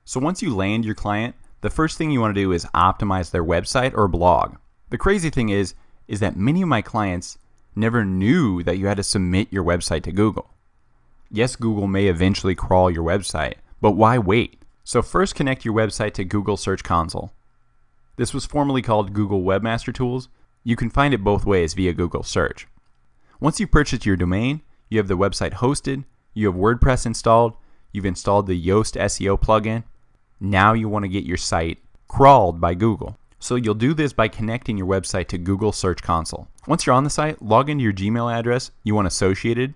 So once you land your client, the first thing you want to do is optimize their website or blog. The crazy thing is that many of my clients never knew that you had to submit your website to Google. Yes, Google may eventually crawl your website, but why wait? So first connect your website to Google Search Console. This was formerly called Google Webmaster Tools. You can find it both ways via Google Search. Once you've purchased your domain, you have the website hosted, you have WordPress installed, you've installed the Yoast SEO plugin. Now you want to get your site crawled by Google. So you'll do this by connecting your website to Google Search Console. Once you're on the site, log into your Gmail address you want associated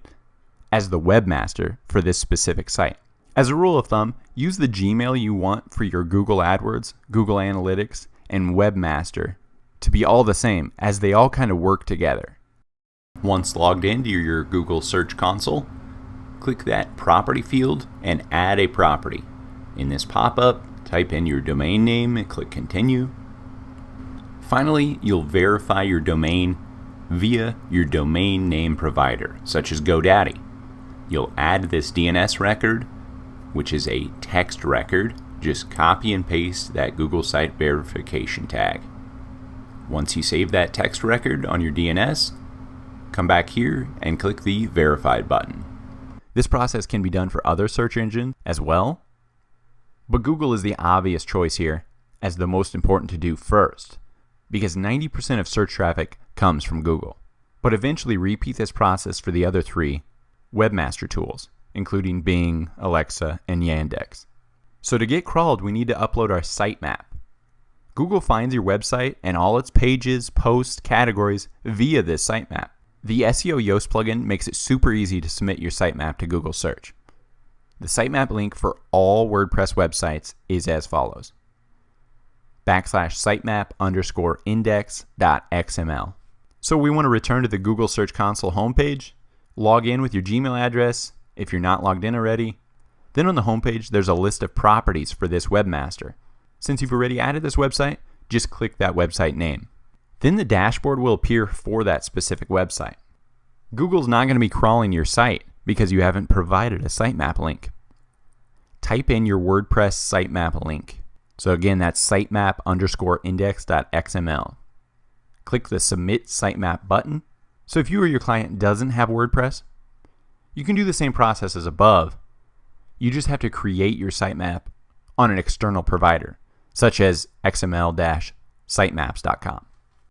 as the webmaster for this specific site. As a rule of thumb, use the Gmail you want for your Google AdWords, Google Analytics, and Webmaster to be all the same, as they all kind of work together. Once logged into your Google Search Console, click that property field and add a property. In this pop-up, type in your domain name and click continue. Finally, you'll verify your domain via your domain name provider, such as GoDaddy. You'll add this DNS record, which is a text record. Just copy and paste that Google Site Verification tag. Once you save that text record on your DNS, come back here and click the Verified button. This process can be done for other search engines as well, but Google is the obvious choice here as the most important to do first, because 90% of search traffic comes from Google. But eventually repeat this process for the other three webmaster tools, including Bing, Alexa, and Yandex. So to get crawled, we need to upload our sitemap. Google finds your website and all its pages, posts, categories via this sitemap. The SEO Yoast plugin makes it super easy to submit your sitemap to Google Search. The sitemap link for all WordPress websites is as follows: /sitemap_index.xml. So we want to return to the Google Search Console homepage, log in with your Gmail address if you're not logged in already. Then on the homepage, there's a list of properties for this webmaster. Since you've already added this website, just click that website name. Then the dashboard will appear for that specific website. Google's not going to be crawling your site because you haven't provided a sitemap link. Type in your WordPress sitemap link. So again, that's sitemap_index.xml. Click the Submit Sitemap button. So if you or your client doesn't have WordPress, you can do the same process as above. You just have to create your sitemap on an external provider, such as xml-sitemaps.com.